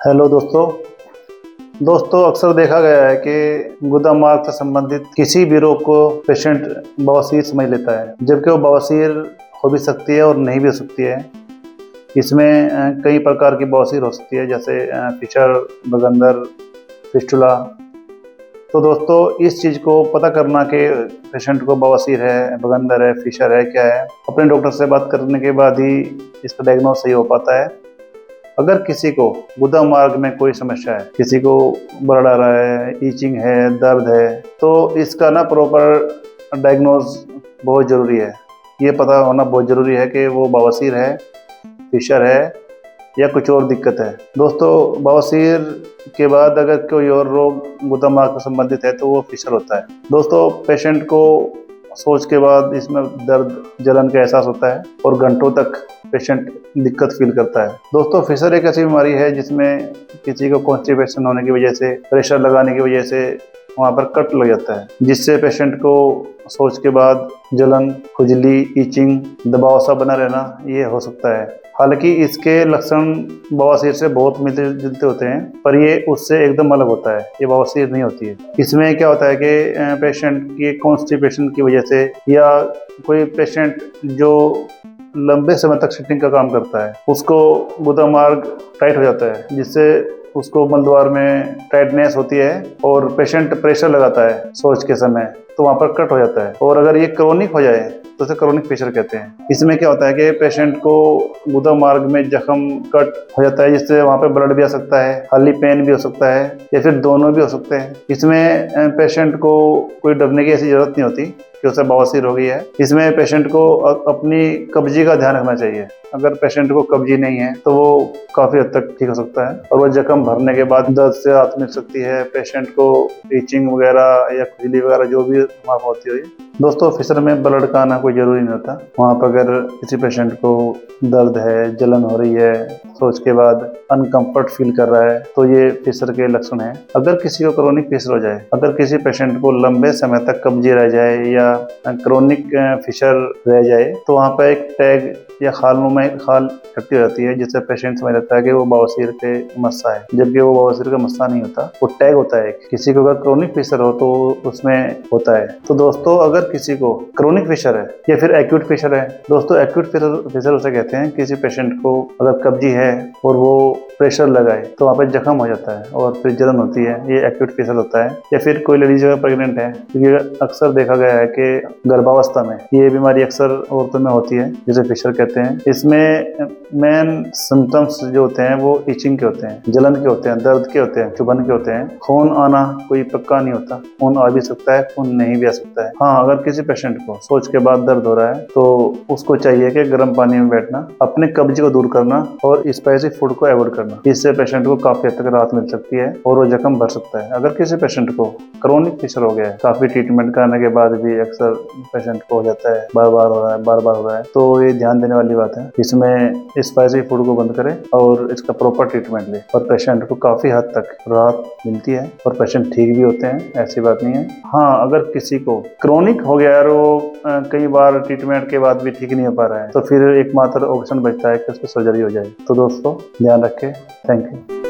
Hello दोस्तों अक्सर देखा गया है कि गुदा मार्ग से संबंधित किसी भी रोग को पेशेंट बवासीर समझ लेता है, जबकि वो बवासीर हो भी सकती है और नहीं भी हो सकती है। इसमें कई प्रकार की बवासीर हो सकती है, जैसे फिशर, बगंदर, फिस्टुला। तो दोस्तों इस चीज़ को पता करना कि पेशेंट को बवासीर है, बगंदर है, फिशर है, क्या है, अपने डॉक्टर से बात करने के बाद ही इसका डायग्नोस सही हो पाता है। अगर किसी को गुदा मार्ग में कोई समस्या है, किसी को ब्लड आ रहा है, ईचिंग है, दर्द है, तो इसका ना प्रॉपर डायग्नोज बहुत ज़रूरी है। ये पता होना बहुत ज़रूरी है कि वो बवासीर है, फिशर है या कुछ और दिक्कत है। दोस्तों बवासीर के बाद अगर कोई और रोग गुदा मार्ग से संबंधित है तो वो फिशर होता है। दोस्तों पेशेंट को सोच के बाद इसमें दर्द, जलन का एहसास होता है और घंटों तक पेशेंट दिक्कत फील करता है। दोस्तों फिशर एक ऐसी बीमारी है जिसमें किसी को कॉन्स्टिपेशन होने की वजह से, प्रेशर लगाने की वजह से वहाँ पर कट लग जाता है, जिससे पेशेंट को सोच के बाद जलन, खुजली, ईचिंग, दबाव सा बना रहना ये हो सकता है। हालांकि इसके लक्षण बवासीर से बहुत मिलते जुलते होते हैं, पर ये उससे एकदम अलग होता है, ये बवासीर नहीं होती है। इसमें क्या होता है कि पेशेंट की कॉन्स्टिपेशन की वजह से या कोई पेशेंट जो लंबे समय तक सिटिंग का काम करता है, उसको गुदा मार्ग टाइट हो जाता है, जिससे उसको मलद्वार में टाइटनेस होती है और पेशेंट प्रेशर लगाता है सोच के समय, तो वहाँ पर कट हो जाता है। और अगर ये क्रोनिक हो जाए तो उसे क्रोनिक फिशर कहते हैं। इसमें क्या होता है कि पेशेंट को गुदा मार्ग में जख्म, कट हो जाता है, जिससे वहाँ पे ब्लड भी आ सकता है, खाली पेन भी हो सकता है या फिर दोनों भी हो सकते हैं। इसमें पेशेंट को कोई डरने की ऐसी जरूरत नहीं होती कि उसे बवासीर हो गई है। इसमें पेशेंट को अपनी कब्जी का ध्यान रखना चाहिए। अगर पेशेंट को कब्जी नहीं है तो वो काफ़ी हद तक ठीक हो सकता है और वो जख्म भरने के बाद दर्द से राहत मिल सकती है। पेशेंट को ईचिंग वगैरह या खुजली वगैरह जो भी वहाँ होती है। दोस्तों फिशर में ब्लड का आना कोई ज़रूरी नहीं होता। वहाँ पर अगर किसी पेशेंट को दर्द है, जलन हो रही है, सोच के बाद अनकंफर्ट फील कर रहा है, तो ये फिशर के लक्षण हैं। अगर किसी को क्रोनिक फिशर हो जाए, अगर किसी पेशेंट को लंबे समय तक कब्जी रह जाए या क्रोनिक फिशर रह जाए, तो वहाँ पर एक टैग या खाल इकट्ठी हो जाती है, जिससे पेशेंट समझ लेता है कि वो बवासीर के मस्सा है, जबकि वो बवासीर का मस्सा नहीं होता, वो टैग होता है। किसी को अगर क्रोनिक फिशर हो तो उसमें होता है। तो दोस्तों अगर किसी को क्रोनिक फिशर है या फिर एक्यूट फिशर है, दोस्तों एक्यूट फिशर उसे कहते हैं किसी पेशेंट को अगर कब्जी है और वो प्रेशर लगाए तो वहाँ पे जख्म हो जाता है और फिर जलन होती है, ये एक्यूट फिशर होता है। या फिर कोई लेडीज अगर प्रेग्नेंट है, क्योंकि अक्सर देखा गया है कि गर्भावस्था में ये बीमारी अक्सर औरतों में होती है, जिसे फिशर कहते हैं। इसमें मेन सिम्टम्स जो होते हैं वो ईचिंग के होते हैं, जलन के होते हैं, दर्द के होते हैं, चुभन के होते हैं। खून आना कोई पक्का नहीं होता, खून आ भी सकता है, खून नहीं भी आ सकता है। हाँ, अगर किसी पेशेंट को सोच के बाद दर्द हो रहा है तो उसको चाहिए कि गर्म पानी में बैठना, अपने कब्ज को दूर करना और स्पाइसी फूड को अवॉइड करना। इससे पेशेंट को काफी हद तक राहत मिल सकती है और वो जख्म भर सकता है। अगर किसी पेशेंट को क्रोनिक फिशर हो गया है, काफी ट्रीटमेंट करने के बाद भी अक्सर पेशेंट को हो जाता है, बार बार हो रहा है, तो ये ध्यान देने वाली बात है। इसमें स्पाइसी फूड को बंद करें और इसका प्रॉपर ट्रीटमेंट ले और पेशेंट को काफी हद तक राहत मिलती है और पेशेंट ठीक भी होते हैं, ऐसी बात नहीं है। हाँ, अगर किसी को क्रोनिक हो गया और वो कई बार ट्रीटमेंट के बाद भी ठीक नहीं हो पा रहा है, तो फिर एकमात्र ऑप्शन बचता है कि उसकी सर्जरी हो जाए। तो दोस्तों ध्यान रखें। Thank you.